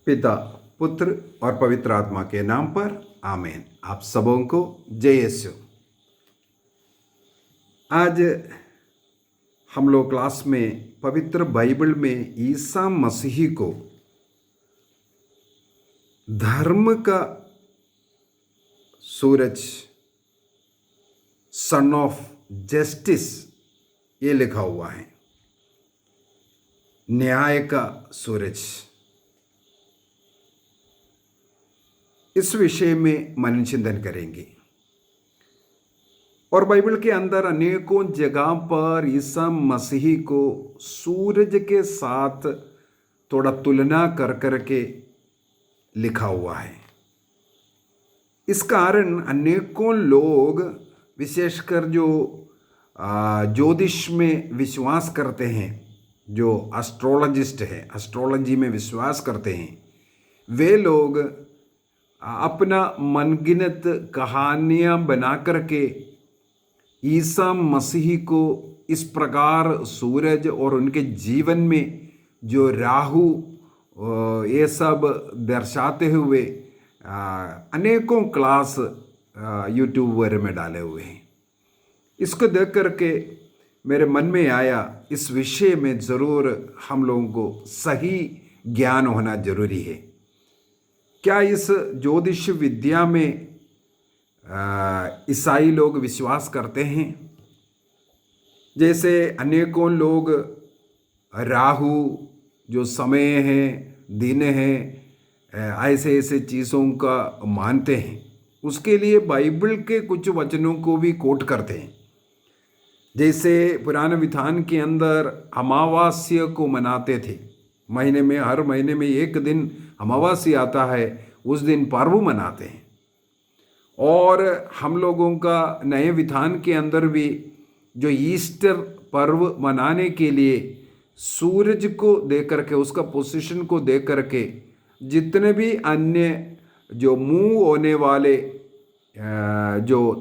पिता, पुत्र और पवित्र आत्मा के नाम पर आमीन। आप सबों को जय यीशु। आज हम लोग क्लास में पवित्र बाइबल में ईसा मसीह को धर्म का सूरज, सन ऑफ जस्टिस, ये लिखा हुआ है। न्याय का सूरज, इस विषय में मन चिंतन करेंगे। और बाइबल के अंदर अनेकों जगह पर ईसा मसीह को सूरज के साथ थोड़ा तुलना कर करके लिखा हुआ है। इस कारण अनेकों लोग, विशेषकर जो ज्योतिष में विश्वास करते हैं, जो एस्ट्रोलॉजिस्ट हैं, एस्ट्रोलॉजी में विश्वास करते हैं, वे लोग अपना मनगिनत कहानियाँ बना करके ईसा मसीह को इस प्रकार सूरज और उनके जीवन में जो राहु ये सब दर्शाते हुए अनेकों क्लास यूट्यूब में डाले हुए हैं। इसको देख करके मेरे मन में आया, इस विषय में ज़रूर हम लोगों को सही ज्ञान होना जरूरी है। क्या इस ज्योतिष विद्या में ईसाई लोग विश्वास करते हैं? जैसे अनेकों लोग राहु जो समय है, दिन है, ऐसे ऐसे चीज़ों का मानते हैं। उसके लिए बाइबल के कुछ वचनों को भी कोट करते हैं। जैसे पुराने विधान के अंदर अमावास्या को मनाते थे। महीने में, हर महीने में एक दिन अमावास्या आता है, उस दिन पर्व मनाते हैं। और हम लोगों का नए विधान के अंदर भी जो ईस्टर पर्व मनाने के लिए सूरज को देख करके, उसका पोजीशन को देख करके, जितने भी अन्य जो मूव होने वाले जो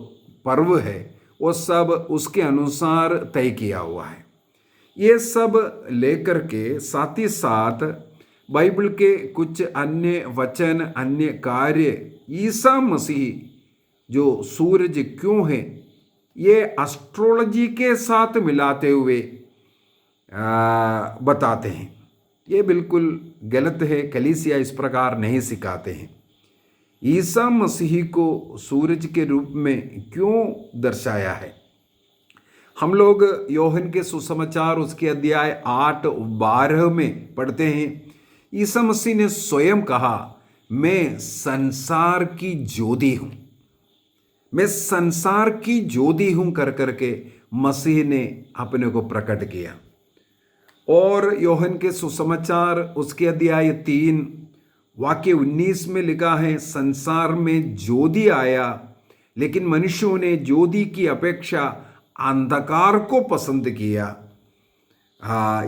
पर्व है वो सब उसके अनुसार तय किया हुआ है। ये सब लेकर के साथ ही साथ बाइबल के कुछ अन्य वचन, अन्य कार्य, ईसा मसीह जो सूरज क्यों है, ये एस्ट्रोलॉजी के साथ मिलाते हुए बताते हैं। ये बिल्कुल गलत है। कलीसिया इस प्रकार नहीं सिखाते हैं। ईसा मसीह को सूरज के रूप में क्यों दर्शाया है? हम लोग योहन के सुसमाचार उसके अध्याय 8-12 में पढ़ते हैं। ईसा मसीह ने स्वयं कहा, मैं संसार की ज्योति हूँ, मैं संसार की ज्योति हूँ कर करके मसीह ने अपने को प्रकट किया। और योहन के सुसमाचार उसके अध्याय 3 वाक्य 19 में लिखा है, संसार में ज्योति आया लेकिन मनुष्यों ने ज्योति की अपेक्षा अंधकार को पसंद किया,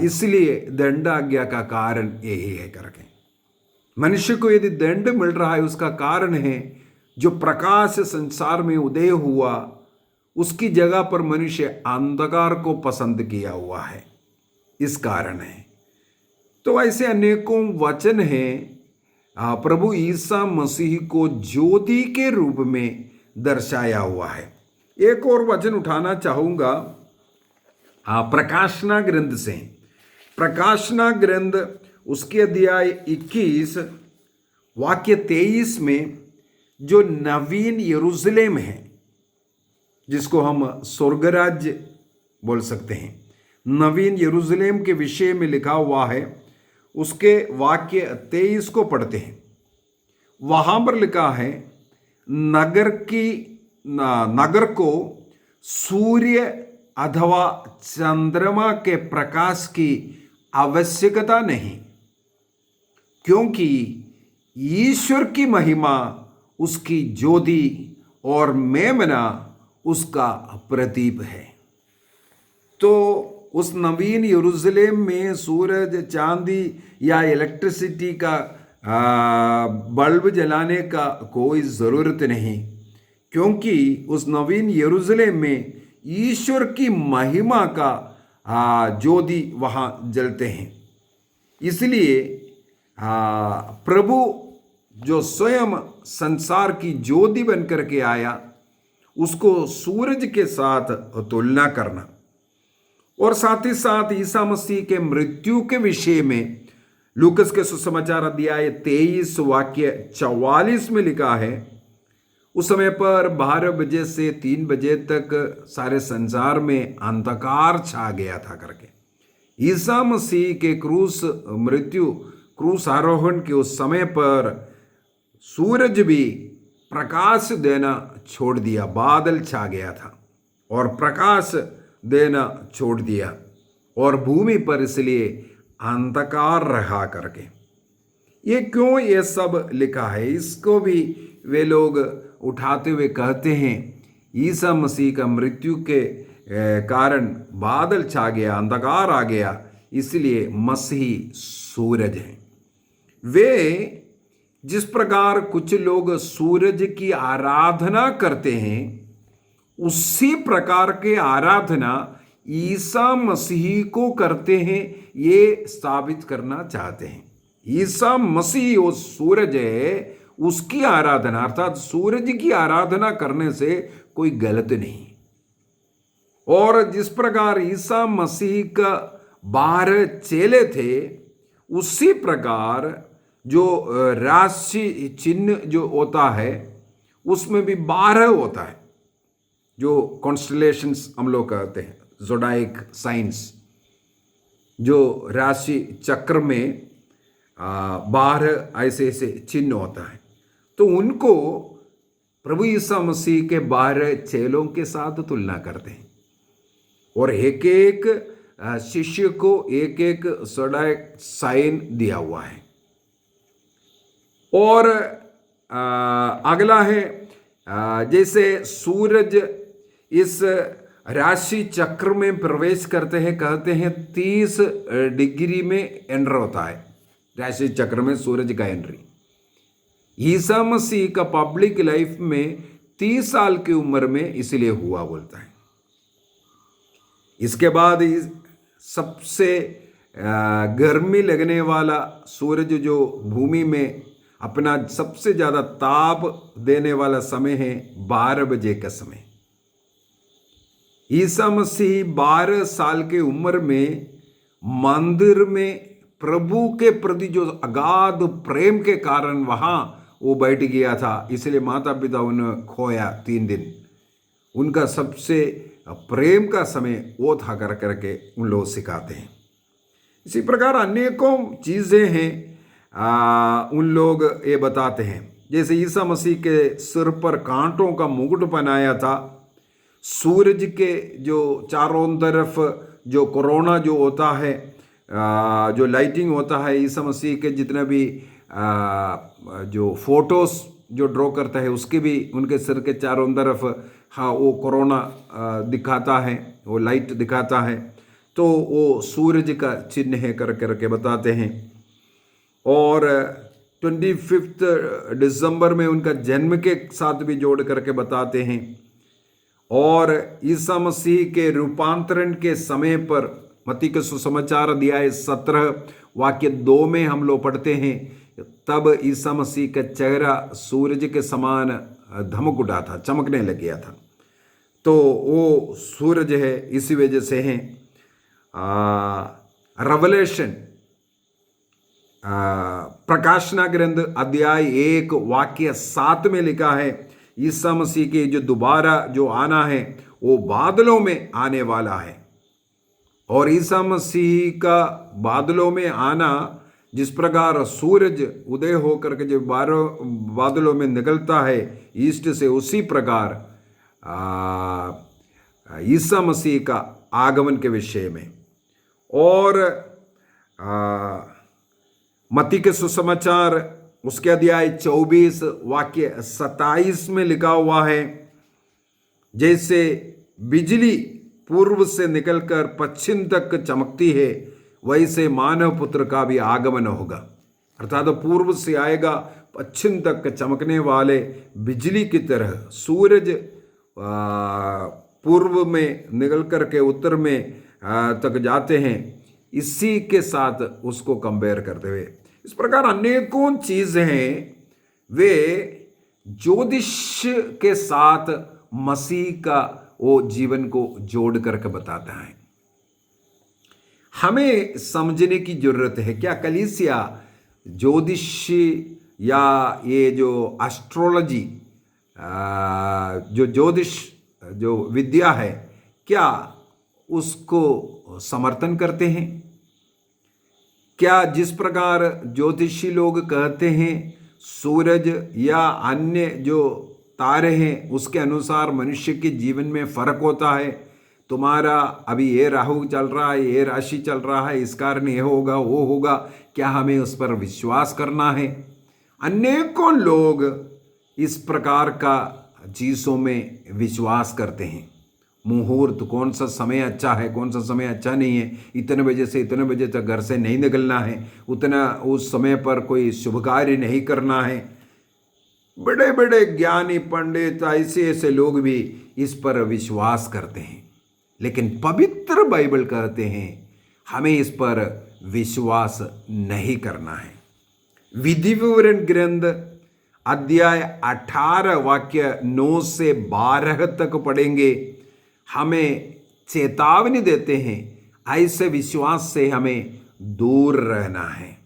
इसलिए दंडाज्ञा का कारण यही है करके। मनुष्य को यदि दंड मिल रहा है, उसका कारण है जो प्रकाश संसार में उदय हुआ, उसकी जगह पर मनुष्य अंधकार को पसंद किया हुआ है, इस कारण है। तो ऐसे अनेकों वचन हैं। प्रभु ईसा मसीह को ज्योति के रूप में दर्शाया हुआ है। एक और वचन उठाना चाहूँगा प्रकाशना ग्रंथ से। प्रकाशना ग्रंथ उसके अध्याय 21 वाक्य 23 में जो नवीन यरूशलेम है, जिसको हम स्वर्गराज्य बोल सकते हैं, नवीन यरूशलेम के विषय में लिखा हुआ है। उसके वाक्य 23 को पढ़ते हैं। वहाँ पर लिखा है, नगर को सूर्य अथवा चंद्रमा के प्रकाश की आवश्यकता नहीं, क्योंकि ईश्वर की महिमा उसकी ज्योति और मेमना उसका प्रदीप है। तो उस नवीन यरूशलेम में सूरज, चांदी या इलेक्ट्रिसिटी का बल्ब जलाने का कोई ज़रूरत नहीं, क्योंकि उस नवीन यरूशलेम में ईश्वर की महिमा का ज्योति वहाँ जलते हैं। इसलिए प्रभु जो स्वयं संसार की ज्योति बन करके आया, उसको सूरज के साथ तुलना करना। और साथ ही साथ ईसा मसीह के मृत्यु के विषय में लूकस के सुसमाचार अध्याय 23 वाक्य 44 में लिखा है, उस समय पर 12 बजे से 3 बजे तक सारे संसार में अंधकार छा गया था करके। ईसा मसीह के क्रूस आरोहण के उस समय पर सूरज भी प्रकाश देना छोड़ दिया, बादल छा गया था और प्रकाश देना छोड़ दिया और भूमि पर इसलिए अंधकार रहा करके। ये क्यों ये सब लिखा है, इसको भी वे लोग उठाते हुए कहते हैं ईसा मसीह का मृत्यु के कारण बादल छा गया, अंधकार आ गया, इसलिए मसीही सूरज है। वे जिस प्रकार कुछ लोग सूरज की आराधना करते हैं, उसी प्रकार के आराधना ईसा मसीह को करते हैं, ये साबित करना चाहते हैं। ईसा मसीह वो सूरज है, उसकी आराधना अर्थात सूरज की आराधना करने से कोई गलत नहीं। और जिस प्रकार ईसा मसीह का 12 चेले थे, उसी प्रकार जो राशि चिन्ह जो होता है उसमें भी 12 होता है, जो कॉन्स्टलेशंस हम लोग कहते हैं, ज़ोडाइक साइंस, जो राशि चक्र में 12 ऐसे ऐसे चिन्ह होता है। तो उनको प्रभु ईसा मसीह के 12 चेलों के साथ तुलना करते हैं और एक एक शिष्य को एक एक ज़ोडाइक साइन दिया हुआ है। और अगला है जैसे सूरज इस राशि चक्र में प्रवेश करते हैं, कहते हैं 30 डिग्री में एंटर होता है राशि चक्र में सूरज का एंट्री। ईसा मसीह का पब्लिक लाइफ में 30 साल की उम्र में इसलिए हुआ बोलता है। इसके बाद सबसे गर्मी लगने वाला सूरज जो भूमि में अपना सबसे ज़्यादा ताप देने वाला समय है 12 बजे का समय। ईसा मसीह 12 साल की उम्र में मंदिर में प्रभु के प्रति जो अगाध प्रेम के कारण वहाँ वो बैठ गया था, इसलिए माता पिता उन्हें खोया 3 दिन। उनका सबसे प्रेम का समय वो था कर करके उन लोग सिखाते हैं। इसी प्रकार अनेकों चीज़ें हैं उन लोग ये बताते हैं। जैसे ईसा मसीह के सिर पर कांटों का मुकुट पहनाया था, सूरज के जो चारों तरफ जो कोरोना जो होता है, जो लाइटिंग होता है, ईसा मसीह के जितने भी जो फोटोस जो ड्रॉ करता है उसके भी उनके सिर के चारों तरफ वो कोरोना दिखाता है, वो लाइट दिखाता है, तो वो सूरज का चिन्ह है कर करके बताते हैं। और 25 दिसंबर में उनका जन्म के साथ भी जोड़ करके बताते हैं। और ईसा मसीह के रूपांतरण के समय पर मत्ती के सुसमाचार अध्याय 17 वाक्य 2 में हम लोग पढ़ते हैं, तब ईसा मसीह का चेहरा सूरज के समान धमक उठा था, चमकने लग गया था। तो वो सूरज है, इसी वजह से है। रेवलेशन प्रकाशना ग्रंथ अध्याय 1 वाक्य 7 में लिखा है, ईसा मसीह के जो दोबारा जो आना है वो बादलों में आने वाला है। और ईसा मसीह का बादलों में आना, जिस प्रकार सूरज उदय होकर के जो बादलों में निकलता है ईस्ट से, उसी प्रकार ईसा मसीह का आगमन के विषय में। और मत्ती के सुसमाचार उसके अध्याय 24 वाक्य 27 में लिखा हुआ है, जैसे बिजली पूर्व से निकलकर पश्चिम तक चमकती है, वैसे मानव पुत्र का भी आगमन होगा। अर्थात पूर्व से आएगा, पश्चिम तक चमकने वाले बिजली की तरह। सूरज पूर्व में निकल कर के उत्तर में तक जाते हैं, इसी के साथ उसको कंपेयर करते हुए। इस प्रकार अनेकों चीजें हैं, वे ज्योतिष के साथ मसीह का वो जीवन को जोड़ करके बताता है। हमें समझने की जरूरत है, क्या कलीसिया ज्योतिष या ये जो एस्ट्रोलॉजी, जो ज्योतिष जो विद्या है, क्या उसको समर्थन करते हैं? क्या जिस प्रकार ज्योतिषी लोग कहते हैं सूरज या अन्य जो तारे हैं उसके अनुसार मनुष्य के जीवन में फर्क होता है? तुम्हारा अभी ये राहु चल रहा है, ये राशि चल रहा है, इस कारण ये होगा वो होगा, क्या हमें उस पर विश्वास करना है? अनेकों लोग इस प्रकार का चीज़ों में विश्वास करते हैं। मुहूर्त, कौन सा समय अच्छा है, कौन सा समय अच्छा नहीं है, इतने बजे से इतने बजे तक घर से नहीं निकलना है, उतना उस समय पर कोई शुभ कार्य नहीं करना है। बड़े बड़े ज्ञानी पंडित ऐसे ऐसे लोग भी इस पर विश्वास करते हैं, लेकिन पवित्र बाइबल कहते हैं हमें इस पर विश्वास नहीं करना है। विधि विवरण ग्रंथ अध्याय 18 वाक्य 9 से 12 तक पढ़ेंगे। हमें चेतावनी देते हैं ऐसे विश्वास से हमें दूर रहना है।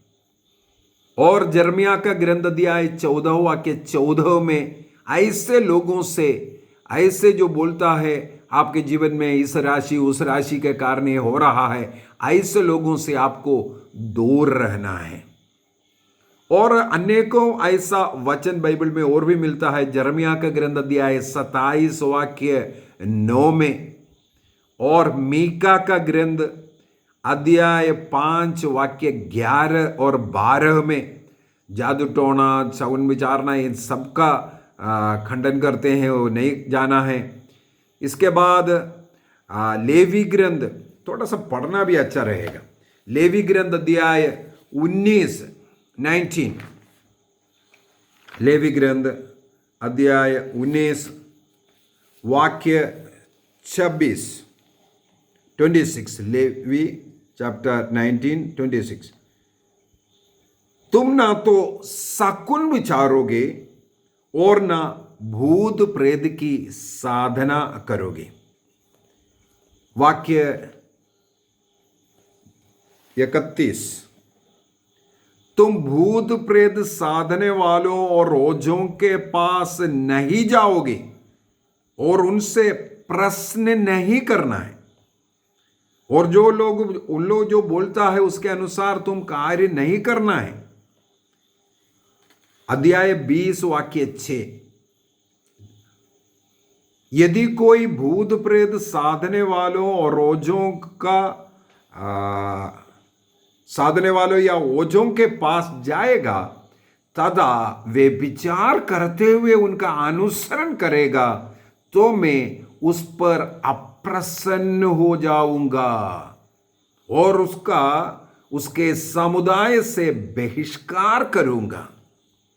और जर्मिया का ग्रंथ अध्याय 14 वाक्य 14 में ऐसे लोगों से, ऐसे जो बोलता है आपके जीवन में इस राशि उस राशि के कारण ये हो रहा है, ऐसे लोगों से आपको दूर रहना है। और अनेकों ऐसा वचन बाइबल में और भी मिलता है। जर्मिया का ग्रंथ अध्याय 27 वाक्य 9 में, और मीका का ग्रंथ अध्याय 5 वाक्य 11 और 12 में जादू टोना, शगुन विचारना, इन सबका खंडन करते हैं, वो नहीं जाना है। इसके बाद लेवी ग्रंथ थोड़ा सा पढ़ना भी अच्छा रहेगा। लेवी ग्रंथ अध्याय 19 लेवी ग्रंथ अध्याय 19 वाक्य 26 लेवी चैप्टर 19:26। तुम ना तो शकुन विचारोगे और ना भूत प्रेत की साधना करोगे। वाक्य 31, तुम भूत प्रेत साधने वालों और ओझों के पास नहीं जाओगे और उनसे प्रश्न नहीं करना है, और जो लोग जो बोलता है उसके अनुसार तुम कार्य नहीं करना है। अध्याय 20 वाक्य 6, यदि कोई भूत प्रेत साधने वालों और ओझों का साधने वालों या ओझों के पास जाएगा, तदा वे विचार करते हुए उनका अनुसरण करेगा, तो मैं उस पर अप्रसन्न हो जाऊंगा और उसके समुदाय से बहिष्कार करूंगा।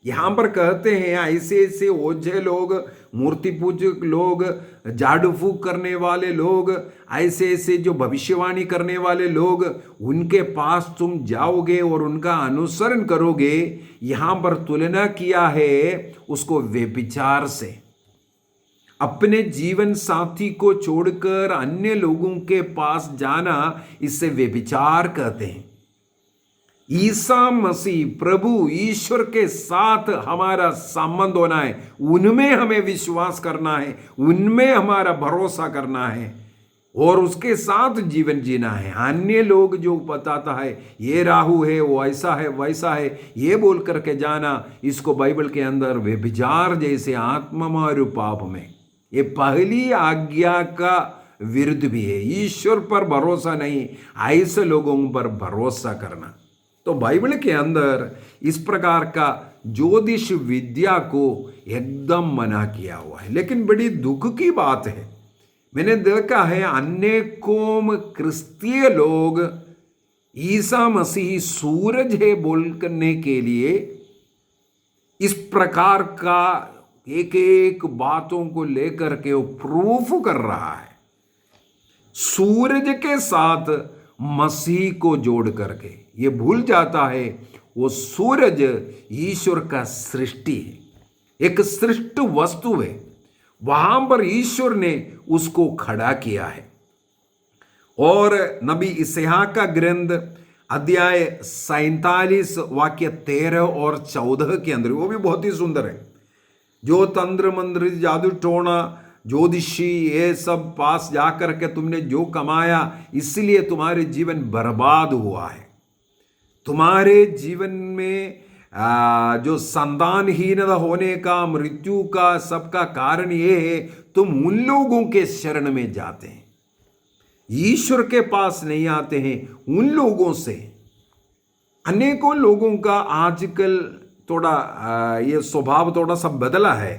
यहां पर कहते हैं ऐसे ऐसे ओझे लोग, मूर्ति पूजक लोग, झाड़ू फूक करने वाले लोग, ऐसे ऐसे जो भविष्यवाणी करने वाले लोग, उनके पास तुम जाओगे और उनका अनुसरण करोगे। यहां पर तुलना किया है उसको व्यभिचार से। अपने जीवन साथी को छोड़कर अन्य लोगों के पास जाना, इससे व्यभिचार कहते हैं। ईसा मसीह प्रभु ईश्वर के साथ हमारा संबंध होना है, उनमें हमें विश्वास करना है, उनमें हमारा भरोसा करना है और उसके साथ जीवन जीना है। अन्य लोग जो बताता है ये राहु है, वो ऐसा है वैसा है, ये बोल करके जाना, इसको बाइबल के अंदर व्यभिचार जैसे आत्ममारू पाप में, ये पहली आज्ञा का विरुद्ध भी है। ईश्वर पर भरोसा नहीं, ऐसे लोगों पर भरोसा करना। तो बाइबल के अंदर इस प्रकार का ज्योतिष विद्या को एकदम मना किया हुआ है। लेकिन बड़ी दुख की बात है, मैंने देखा है अनेकों क्रिस्तीय लोग ईसा मसीह सूरज है बोलने के लिए इस प्रकार का एक एक बातों को लेकर के वो प्रूफ कर रहा है, सूरज के साथ मसीह को जोड़ करके। ये भूल जाता है वो सूरज ईश्वर का सृष्टि है, एक सृष्ट वस्तु है। वहां पर ईश्वर ने उसको खड़ा किया है। और नबी इसहाक का ग्रंथ अध्याय 47 वाक्य 13 और 14 के अंदर, वो भी बहुत ही सुंदर है। जो तंत्र मंत्र जादू टोना ज्योतिषी ये सब पास जाकर के तुमने जो कमाया, इसलिए तुम्हारे जीवन बर्बाद हुआ है। तुम्हारे जीवन में जो संतानहीनता होने का, मृत्यु का, सबका कारण ये है तुम उन लोगों के शरण में जाते हैं, ईश्वर के पास नहीं आते हैं। उन लोगों से अनेकों लोगों का आजकल थोड़ा ये स्वभाव थोड़ा सा बदला है।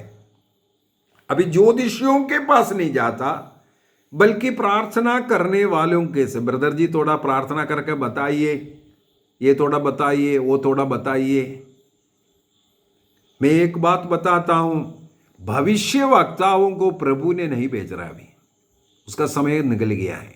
अभी ज्योतिषियों के पास नहीं जाता, बल्कि प्रार्थना करने वालों के से, ब्रदर जी थोड़ा प्रार्थना करके बताइए, ये थोड़ा बताइए, वो थोड़ा बताइए। मैं एक बात बताता हूं, भविष्य वक्ताओं को प्रभु ने नहीं भेज रहा, अभी उसका समय निकल गया है।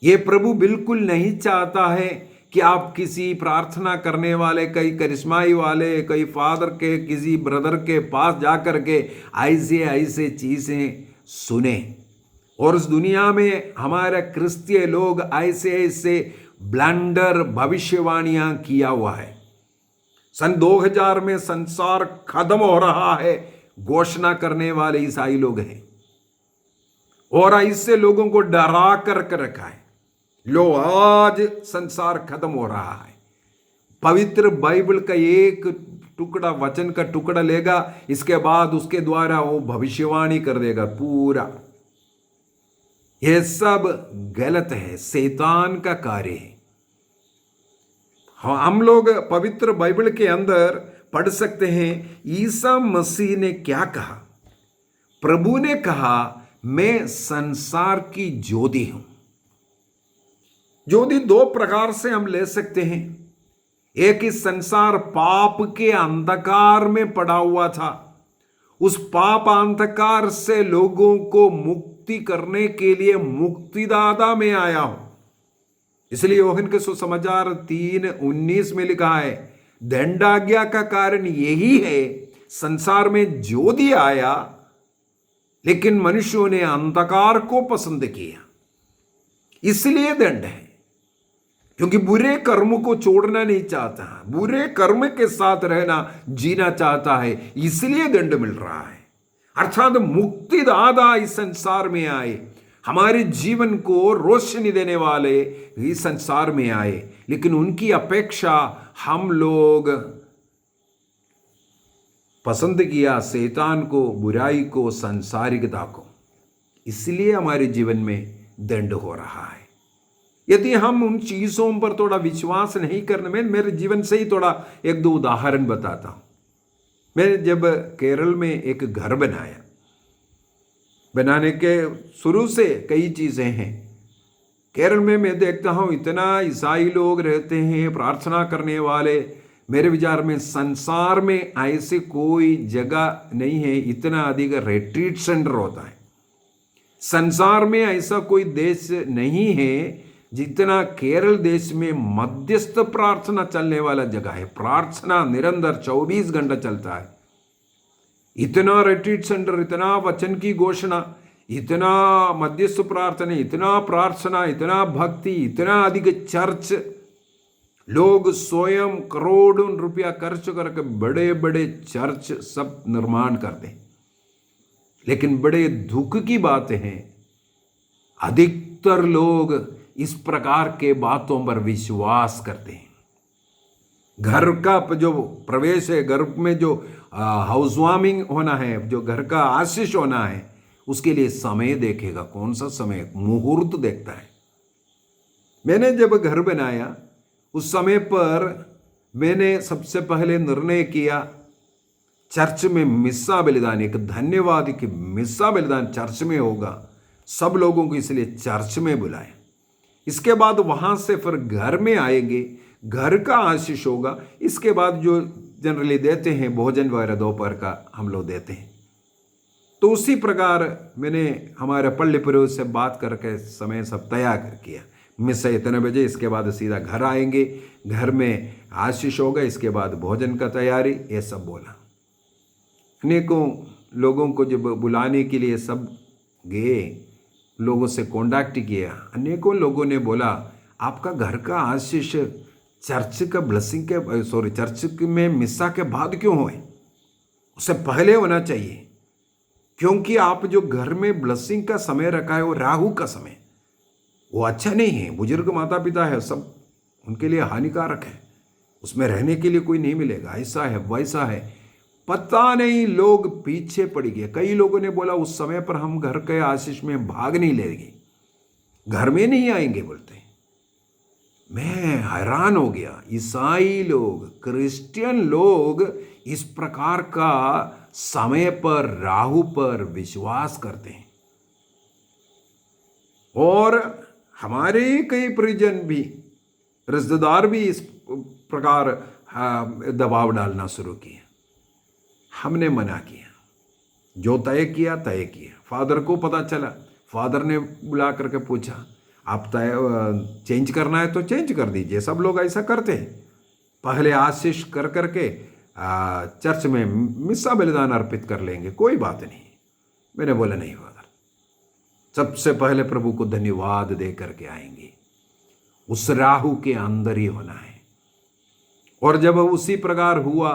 ये प्रभु बिल्कुल नहीं चाहता है कि आप किसी प्रार्थना करने वाले, कई करिश्माई वाले, कई फादर के, किसी ब्रदर के पास जाकर के ऐसे ऐसे चीजें सुने। और इस दुनिया में हमारे क्रिस्तीय लोग ऐसे ऐसे ब्लंडर भविष्यवाणियां किया हुआ है। सन 2000 में संसार खत्म हो रहा है घोषणा करने वाले ईसाई लोग हैं, और ऐसे लोगों को डरा कर रखा है। लो आज संसार खत्म हो रहा है। पवित्र बाइबल का एक टुकड़ा, वचन का टुकड़ा लेगा, इसके बाद उसके द्वारा वो भविष्यवाणी कर देगा पूरा। यह सब गलत है, शैतान का कार्य है। हम लोग पवित्र बाइबल के अंदर पढ़ सकते हैं ईसा मसीह ने क्या कहा। प्रभु ने कहा, मैं संसार की ज्योति हूं। ज्योति दो प्रकार से हम ले सकते हैं। एक ही संसार पाप के अंधकार में पड़ा हुआ था, उस पाप अंधकार से लोगों को मुक्ति करने के लिए मुक्तिदाता में आया हूं। इसलिए यूहन्ना के सुसमाचार 3:19 में लिखा है, दंडाज्ञा का कारण यही है, संसार में ज्योति आया लेकिन मनुष्यों ने अंधकार को पसंद किया, इसलिए दंड है। क्योंकि बुरे कर्म को छोड़ना नहीं चाहता, बुरे कर्म के साथ रहना जीना चाहता है, इसलिए दंड मिल रहा है। अर्थात मुक्तिदाता इस संसार में आए, हमारे जीवन को रोशनी देने वाले इस संसार में आए, लेकिन उनकी अपेक्षा हम लोग पसंद किया शैतान को, बुराई को, सांसारिकता को, इसलिए हमारे जीवन में दंड हो रहा है। यदि हम उन चीजों पर थोड़ा विश्वास नहीं करने में, मेरे जीवन से ही थोड़ा एक दो उदाहरण बताता हूं। मैंने जब केरल में एक घर बनाया, बनाने के शुरू से कई चीजें हैं केरल में। मैं देखता हूं इतना ईसाई लोग रहते हैं, प्रार्थना करने वाले। मेरे विचार में संसार में ऐसे कोई जगह नहीं है, इतना अधिक रिट्रीट सेंटर होता है। संसार में ऐसा कोई देश नहीं है जितना केरल देश में मध्यस्थ प्रार्थना चलने वाला जगह है। प्रार्थना निरंतर 24 घंटा चलता है। इतना रिट्रीट सेंटर, इतना वचन की घोषणा, इतना मध्यस्थ प्रार्थना, इतना प्रार्थना, इतना भक्ति, इतना अधिक चर्च। लोग स्वयं करोड़ों रुपया खर्च करके बड़े बड़े चर्च सब निर्माण करते हैं। लेकिन बड़े दुख की बात है, अधिकतर लोग इस प्रकार के बातों पर विश्वास करते हैं। घर का जो प्रवेश है, घर में जो हाउस वार्मिंग होना है, जो घर का आशीष होना है, उसके लिए समय देखेगा। कौन सा समय? मुहूर्त देखता है। मैंने जब घर बनाया उस समय पर मैंने सबसे पहले निर्णय किया, चर्च में मिस्सा बलिदान, एक धन्यवाद कि मिस्सा बलिदान चर्च में होगा, सब लोगों को इसलिए चर्च में बुलाया। इसके बाद वहां से फिर घर में आएंगे, घर का आशीष होगा। इसके बाद जो जनरली देते हैं भोजन वगैरह दोपहर का हम लोग देते हैं। तो उसी प्रकार मैंने हमारे पल्ली पुरोहित से बात करके समय सब तैयार किया। मिस्सा इतने बजे, इसके बाद सीधा घर आएंगे, घर में आशीष होगा, इसके बाद भोजन का तैयारी, ये सब बोला। अनेकों लोगों को जब बुलाने के लिए सब गए, लोगों से कॉन्टैक्ट किया, अनेकों लोगों ने बोला आपका घर का आशीष चर्च का ब्लेसिंग के चर्च में मिस्सा के बाद क्यों हुए, उससे पहले होना चाहिए, क्योंकि आप जो घर में ब्लेसिंग का समय रखा है वो राहु का समय, वो अच्छा नहीं है। बुजुर्ग माता पिता है, सब उनके लिए हानिकारक है, उसमें रहने के लिए कोई नहीं मिलेगा, ऐसा है वैसा है। पता नहीं लोग पीछे पड़ गए। कई लोगों ने बोला उस समय पर हम घर के आशीष में भाग नहीं लेंगे, घर में नहीं आएंगे बोलते। मैं हैरान हो गया, ईसाई लोग, क्रिश्चियन लोग इस प्रकार का समय पर, राहु पर विश्वास करते हैं। और हमारे कई परिजन भी, रिश्तेदार भी इस प्रकार दबाव डालना शुरू किया। हमने मना किया, जो तय किया तय किया। फादर को पता चला, फादर ने बुला करके पूछा आप तय चेंज करना है तो चेंज कर दीजिए, सब लोग ऐसा करते हैं, पहले आशीष कर करके चर्च में मिस्सा बलिदान अर्पित कर लेंगे, कोई बात नहीं। मैंने बोला नहीं फादर, सबसे पहले प्रभु को धन्यवाद दे करके आएंगे, उस राहु के अंदर ही होना है। और जब उसी प्रकार हुआ,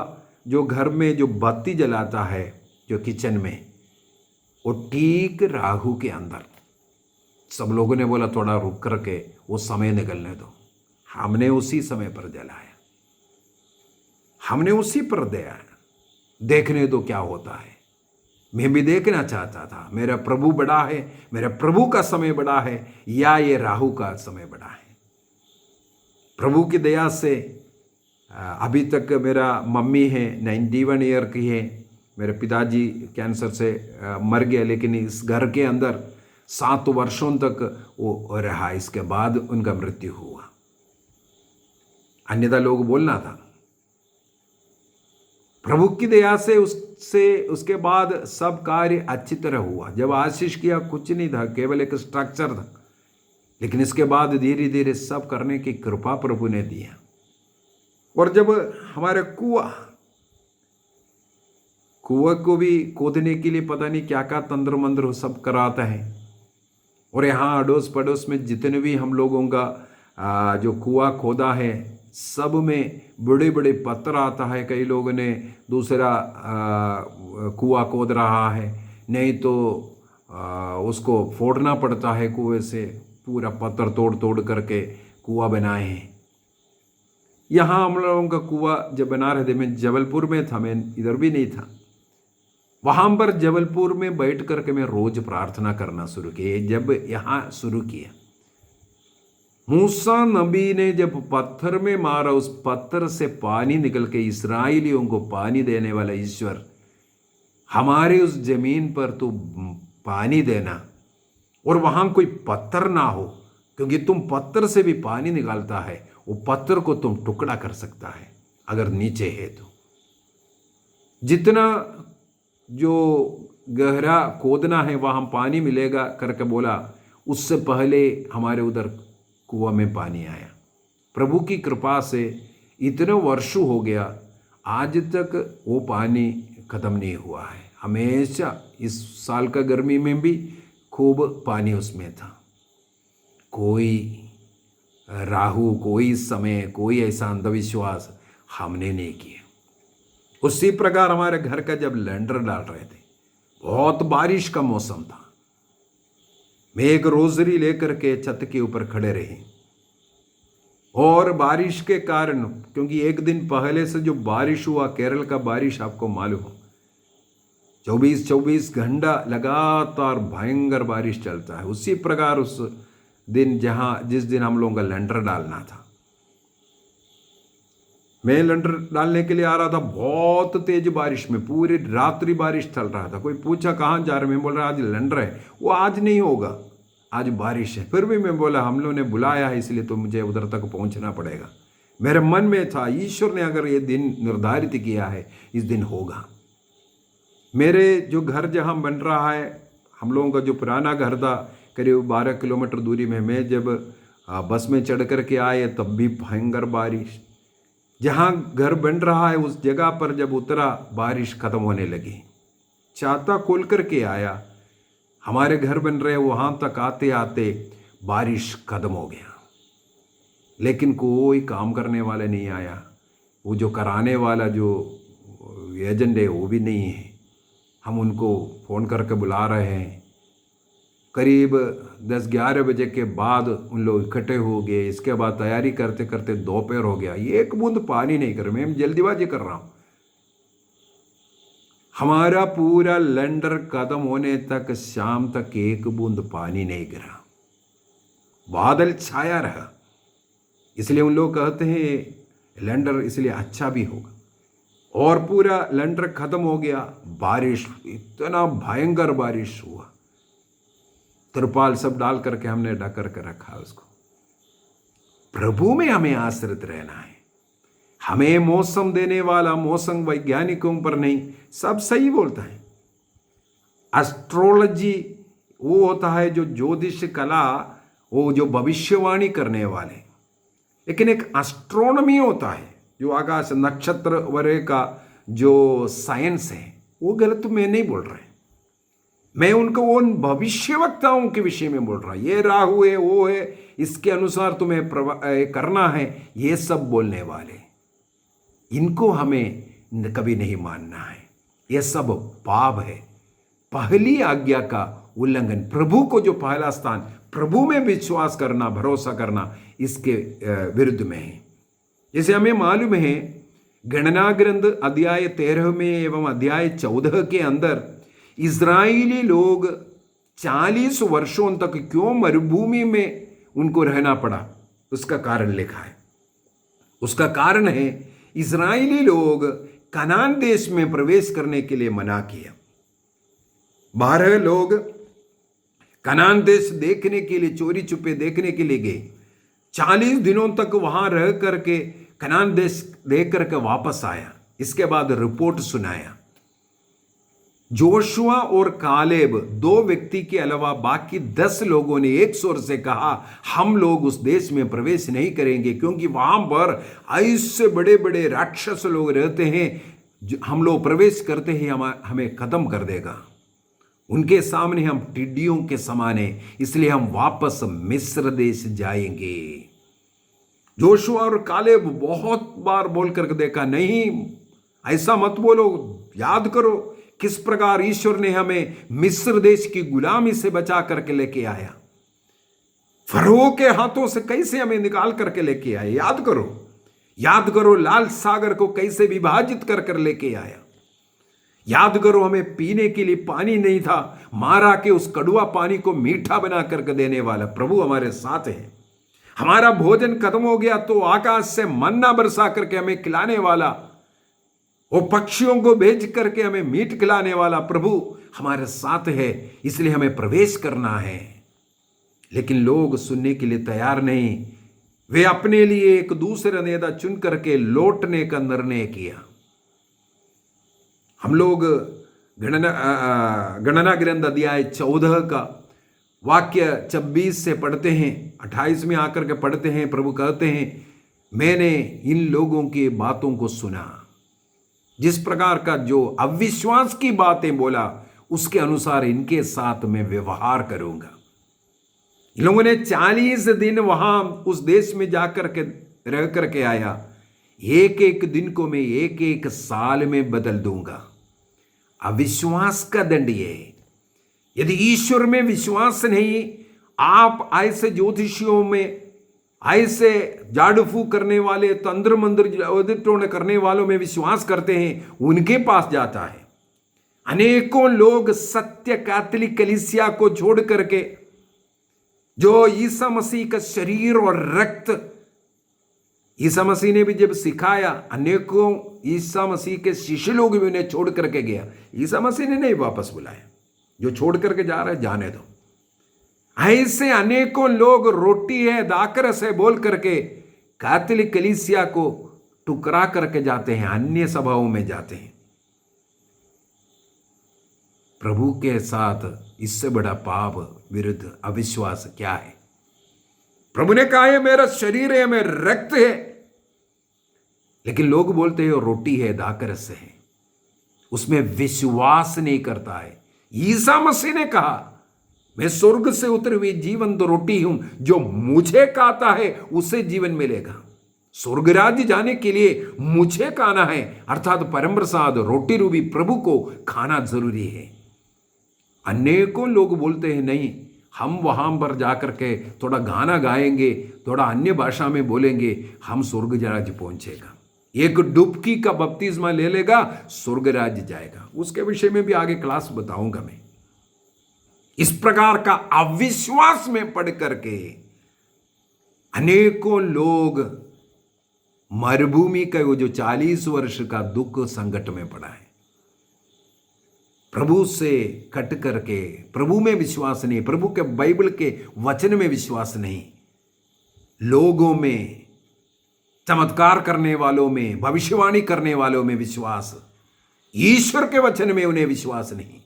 जो घर में जो बत्ती जलाता है जो किचन में, वो ठीक राहु के अंदर। सब लोगों ने बोला थोड़ा रुक करके वो समय निकलने दो। हमने उसी समय पर जलाया, हमने उसी पर दिया, देखने दो क्या होता है। मैं भी देखना चाहता था, मेरा प्रभु बड़ा है, मेरे प्रभु का समय बड़ा है या ये राहु का समय बड़ा है। प्रभु की दया से अभी तक मेरा मम्मी है 91 ईयर की है, मेरे पिताजी कैंसर से मर गए, लेकिन इस घर के अंदर 7 वर्षों तक वो रहा, इसके बाद उनका मृत्यु हुआ। अन्यथा लोग बोलना था। प्रभु की दया से उसके बाद सब कार्य अच्छी तरह हुआ। जब आशीष किया कुछ नहीं था, केवल एक स्ट्रक्चर था, लेकिन इसके बाद धीरे धीरे सब करने की कृपा प्रभु ने दिया। और जब हमारे कुआं को भी खोदने के लिए पता नहीं क्या क्या तंत्र मंत्र सब कराता है। और यहाँ अड़ोस पड़ोस में जितने भी हम लोगों का जो कुआं खोदा है, सब में बड़े बड़े पत्थर आता है। कई लोगों ने दूसरा कुआं खोद रहा है, नहीं तो उसको फोड़ना पड़ता है कुएं से, पूरा पत्थर तोड़ तोड़ करके कुआं बनाए हैं। यहाँ हम लोगों का कुआं जब बना रहे थे, मैं जबलपुर में था, मैं इधर भी नहीं था, वहाँ पर जबलपुर में बैठ करके मैं रोज प्रार्थना करना शुरू किया। जब यहाँ शुरू किया, मूसा नबी ने जब पत्थर में मारा, उस पत्थर से पानी निकल के इस्राएलियों को पानी देने वाला ईश्वर, हमारे उस जमीन पर तो पानी देना, और वहाँ कोई पत्थर ना हो, क्योंकि तुम पत्थर से भी पानी निकालता है, वो पत्थर को तुम टुकड़ा कर सकता है अगर नीचे है तो। जितना जो गहरा खोदना है वहाँ पानी मिलेगा करके बोला, उससे पहले हमारे उधर कुआं में पानी आया। प्रभु की कृपा से इतने वर्षों हो गया, आज तक वो पानी ख़त्म नहीं हुआ है। हमेशा इस साल का गर्मी में भी खूब पानी उसमें था। कोई राहु, कोई समय, कोई ऐसा अंधविश्वास हमने नहीं किया। उसी प्रकार हमारे घर का जब लेंटर डाल रहे थे, बहुत बारिश का मौसम था, मैं एक रोजरी लेकर के छत के ऊपर खड़े रहे, और बारिश के कारण, क्योंकि एक दिन पहले से जो बारिश हुआ, केरल का बारिश आपको मालूम हो, 24 घंटा लगातार भयंकर बारिश चलता है। उसी प्रकार उस दिन जिस दिन हम लोगों का लेंटर डालना था, मैं लेंटर डालने के लिए आ रहा था, बहुत तेज बारिश में पूरी रात्रि बारिश चल रहा था। कोई पूछा कहाँ जा रहे, मैं बोल रहा आज लेंटर है। वो आज नहीं होगा, आज बारिश है। फिर भी मैं बोला हम लोगों ने बुलाया है इसलिए तो मुझे उधर तक पहुंचना पड़ेगा। मेरे मन में था ईश्वर ने अगर ये दिन निर्धारित किया है, इस दिन होगा। मेरे जो घर जहाँ बन रहा है, हम लोगों का जो पुराना घर था करीब 12 किलोमीटर दूरी में, मैं जब बस में चढ़ कर के आए तब भी भयंकर बारिश। जहाँ घर बन रहा है उस जगह पर जब उतरा बारिश खत्म होने लगी। छाता खोल कर के आया, हमारे घर बन रहे वहाँ तक आते आते बारिश खत्म हो गया। लेकिन कोई काम करने वाला नहीं आया। वो जो कराने वाला जो एजेंट है वो भी नहीं है। हम उनको फ़ोन करके बुला रहे हैं। करीब 10-11 बजे के बाद उन लोग इकट्ठे हो गए। इसके बाद तैयारी करते करते दोपहर हो गया। एक बूंद पानी नहीं कर, मैं जल्दीबाजी कर रहा हूँ। हमारा पूरा लैंडर खत्म होने तक शाम तक एक बूंद पानी नहीं गिरा। बादल छाया रहा। इसलिए उन लोग कहते हैं लैंडर इसलिए अच्छा भी होगा। और पूरा लैंडर खत्म हो गया। बारिश, इतना भयंकर बारिश हुआ। तिरपाल सब डाल करके हमने ढक करके रखा उसको। प्रभु में हमें आश्रित रहना है। हमें मौसम देने वाला मौसम वैज्ञानिकों पर नहीं, सब सही बोलता है। एस्ट्रोलॉजी वो होता है जो ज्योतिष कला, वो जो भविष्यवाणी करने वाले। लेकिन एक एस्ट्रोनॉमी होता है जो आकाश नक्षत्र वगैरह का जो साइंस है, वो गलत मैं नहीं बोल रहा है। मैं उनको उन भविष्यवक्ताओं के विषय में बोल रहा हूं। ये राहु है, वो है, इसके अनुसार तुम्हें करना है, ये सब बोलने वाले, इनको हमें कभी नहीं मानना है। ये सब पाप है, पहली आज्ञा का उल्लंघन। प्रभु को जो पहला स्थान, प्रभु में विश्वास करना, भरोसा करना, इसके विरुद्ध में है। जैसे हमें मालूम है गणना ग्रंथ अध्याय 13 में एवं अध्याय 14 के अंदर इजरायली लोग 40 वर्षों तक क्यों मरुभूमि में उनको रहना पड़ा, उसका कारण लिखा है। उसका कारण है इजरायली लोग कनान देश में प्रवेश करने के लिए मना किया। 12 लोग कनान देश देखने के लिए चोरी छुपे देखने के लिए गए। 40 दिनों तक वहां रह करके कनान देश देख करके वापस आया। इसके बाद रिपोर्ट सुनाया। जोशुआ और कालेब 2 व्यक्ति के अलावा बाकी 10 लोगों ने एक स्वर से कहा, हम लोग उस देश में प्रवेश नहीं करेंगे, क्योंकि वहां पर ऐसे बड़े बड़े राक्षस लोग रहते हैं, हम लोग प्रवेश करते ही हमें खत्म कर देगा। उनके सामने हम टिड्डियों के समान हैं, इसलिए हम वापस मिस्र देश जाएंगे। जोशुआ और कालेब बहुत बार बोल करके देखा, नहीं ऐसा मत बोलो, याद करो किस प्रकार ईश्वर ने हमें मिस्र देश की गुलामी से बचा करके लेके आया, फरो के हाथों से कैसे हमें निकाल करके लेके आया। याद करो लाल सागर को कैसे विभाजित कर कर लेके आया। याद करो हमें पीने के लिए पानी नहीं था, मारा के उस कड़वा पानी को मीठा बना करके देने वाला प्रभु हमारे साथ है। हमारा भोजन खत्म हो गया तो आकाश से मन्ना बरसा करके हमें खिलाने वाला, वो पक्षियों को भेज करके हमें मीट खिलाने वाला प्रभु हमारे साथ है, इसलिए हमें प्रवेश करना है। लेकिन लोग सुनने के लिए तैयार नहीं। वे अपने लिए एक दूसरा नेता चुन करके लौटने का निर्णय किया। हम लोग गणना ग्रंथ अध्याय 14 का वाक्य 26 से पढ़ते हैं, 28 में आकर के पढ़ते हैं। प्रभु कहते हैं, मैंने इन लोगों की बातों को सुना, जिस प्रकार का जो अविश्वास की बातें बोला उसके अनुसार इनके साथ मैं व्यवहार करूंगा। इन लोगों ने 40 दिन वहां उस देश में जाकर के रह करके आया। एक एक दिन को मैं एक एक साल में बदल दूंगा। अविश्वास का दंड ये है। यदि ईश्वर में विश्वास नहीं, आप ऐसे ज्योतिषियों में, ऐसे झाड़ू फूक करने वाले, तंत्र मंत्र करने वालों में विश्वास करते हैं, उनके पास जाता है। अनेकों लोग सत्य कैथोलिक कलीसिया को छोड़ करके, जो ईसा मसीह का शरीर और रक्त ईसा मसीह ने भी जब सिखाया, अनेकों ईसा मसीह के शिष्य लोग भी उन्हें छोड़ करके गया। ईसा मसीह ने नहीं वापस बुलाया। जो छोड़ करके जा रहे जाने दो। ऐसे अनेकों लोग रोटी है दाकरस है बोल करके कैथोलिक कलीसिया को टुकरा करके जाते हैं, अन्य सभाओं में जाते हैं। प्रभु के साथ इससे बड़ा पाप विरुद्ध अविश्वास क्या है? प्रभु ने कहा ये मेरा शरीर है, मेरा रक्त है, लेकिन लोग बोलते हैं रोटी है, दाकरस है, उसमें विश्वास नहीं करता है। ईसा मसीह ने कहा मैं स्वर्ग से उतरी हुई जीवंत रोटी हूं, जो मुझे खाता है उसे जीवन मिलेगा। स्वर्ग राज्य जाने के लिए मुझे खाना है, अर्थात परम प्रसाद रोटी रूपी प्रभु को खाना जरूरी है। अनेकों लोग बोलते हैं नहीं, हम वहां पर जाकर के थोड़ा गाना गाएंगे, थोड़ा अन्य भाषा में बोलेंगे, हम स्वर्ग राज्य पहुंचेगा। एक डुबकी का बपतिस्मा ले लेगा, स्वर्ग राज्य जाएगा। उसके विषय में भी आगे क्लास बताऊंगा मैं। इस प्रकार का अविश्वास में पड़ करके अनेकों लोग मरुभूमि का वो जो 40 वर्ष का दुख संकट में पड़ा है, प्रभु से कट करके, प्रभु में विश्वास नहीं, प्रभु के बाइबल के वचन में विश्वास नहीं, लोगों में, चमत्कार करने वालों में, भविष्यवाणी करने वालों में विश्वास, ईश्वर के वचन में उन्हें विश्वास नहीं,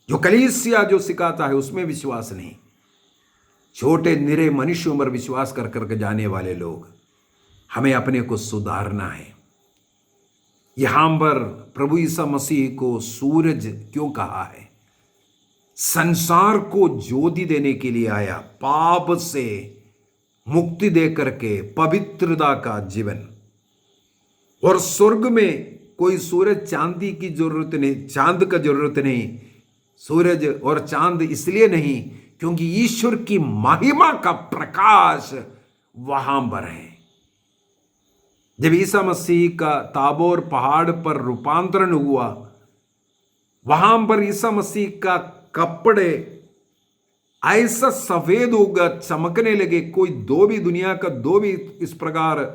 जो कलीसिया जो सिखाता है उसमें विश्वास नहीं, छोटे निरे मनुष्यों पर विश्वास कर करके जाने वाले लोग। हमें अपने को सुधारना है। यहां पर प्रभु ईसा मसीह को सूरज क्यों कहा है? संसार को ज्योति देने के लिए आया, पाप से मुक्ति दे करके पवित्रता का जीवन। और स्वर्ग में कोई सूरज चांदी की जरूरत नहीं, चांद का जरूरत नहीं। सूरज और चांद इसलिए नहीं क्योंकि ईश्वर की महिमा का प्रकाश वहां पर है। जब ईसा मसीह का ताबोर पहाड़ पर रूपांतरण हुआ, वहां पर ईसा मसीह का कपड़े ऐसा सफेद होगा, चमकने लगे। कोई दो भी, दुनिया का दो भी इस प्रकार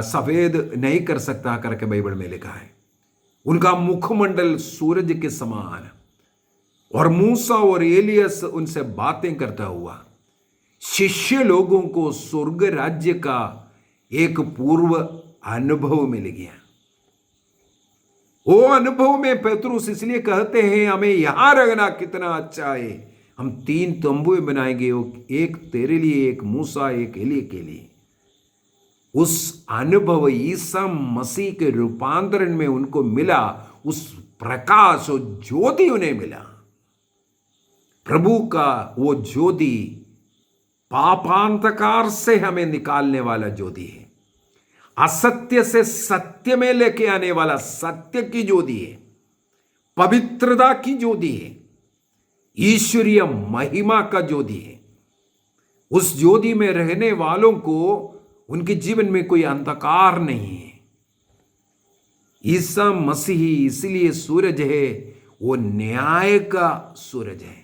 सफेद नहीं कर सकता करके बाइबल में लिखा है। उनका मुखमंडल सूरज के समान। और मूसा और एलियस उनसे बातें करता हुआ शिष्य लोगों को स्वर्ग राज्य का एक पूर्व अनुभव मिल गया। वो अनुभव में पेतरुस इसलिए कहते हैं हमें यहां रहना कितना अच्छा है, हम 3 तंबू बनाएंगे, एक तेरे लिए, एक मूसा, एक एलिया के लिए। उस अनुभव ईसा मसीह के रूपांतरण में उनको मिला, उस प्रकाश और ज्योति उन्हें मिला। प्रभु का वो ज्योति पापांधकार से हमें निकालने वाला ज्योति है, असत्य से सत्य में लेके आने वाला सत्य की ज्योति है, पवित्रता की ज्योति है, ईश्वरीय महिमा का ज्योति है। उस ज्योति में रहने वालों को उनके जीवन में कोई अंधकार नहीं है। ईसा मसीह इसलिए सूरज है, वो न्याय का सूरज है,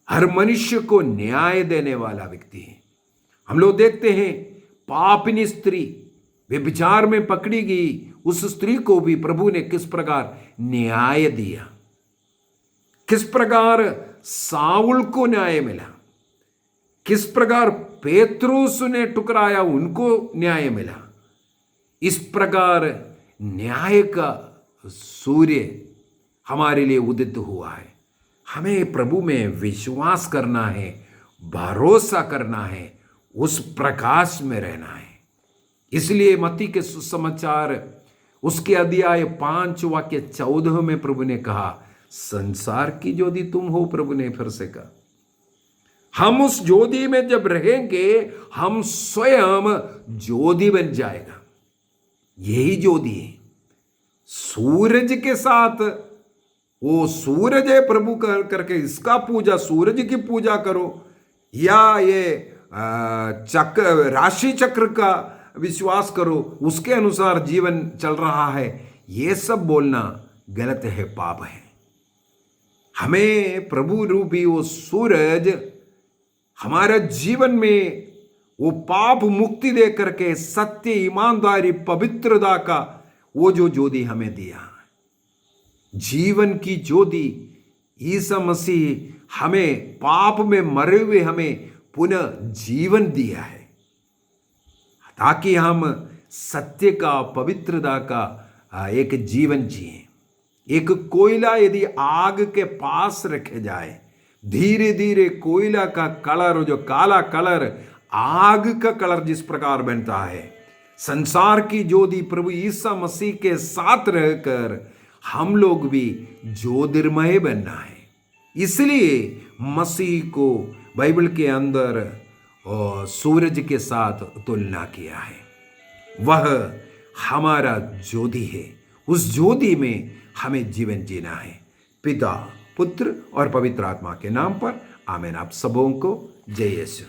हर मनुष्य को न्याय देने वाला व्यक्ति है। हम लोग देखते हैं पापिनी स्त्री व्यभिचार में पकड़ी गई, उस स्त्री को भी प्रभु ने किस प्रकार न्याय दिया, किस प्रकार साउल को न्याय मिला, किस प्रकार पेत्रुस ने टुकराया, उनको न्याय मिला। इस प्रकार न्याय का सूर्य हमारे लिए उदित हुआ है। हमें प्रभु में विश्वास करना है, भरोसा करना है, उस प्रकाश में रहना है। इसलिए मत्ती के सुसमाचार उसके अध्याय 5 वाक्य 14 में प्रभु ने कहा, संसार की ज्योति तुम हो। प्रभु ने फिर से कहा, हम उस ज्योति में जब रहेंगे हम स्वयं ज्योति बन जाएगा। यही ज्योति है। सूरज के साथ, वो सूरज है प्रभु करके इसका पूजा, सूरज की पूजा करो, या ये चक्र, राशि चक्र का विश्वास करो, उसके अनुसार जीवन चल रहा है, ये सब बोलना गलत है, पाप है। हमें प्रभु रूपी वो सूरज हमारे जीवन में वो पाप मुक्ति दे करके सत्य, ईमानदारी, पवित्रता का वो जो ज्योति हमें दिया, जीवन की ज्योति ईसा मसीह हमें पाप में मरे हुए हमें पुनः जीवन दिया है, ताकि हम सत्य का, पवित्रता का एक जीवन जिए। एक कोयला यदि आग के पास रखे जाए, धीरे धीरे कोयला का कलर, जो काला कलर, आग का कलर जिस प्रकार बनता है, संसार की ज्योति प्रभु ईसा मसीह के साथ रहकर हम लोग भी ज्योतिर्मय बनना है। इसलिए मसीह को बाइबल के अंदर सूरज के साथ तुलना किया है। वह हमारा ज्योति है, उस ज्योति में हमें जीवन जीना है। पिता, पुत्र और पवित्र आत्मा के नाम पर आमीन। आप सबों को जय यीशु।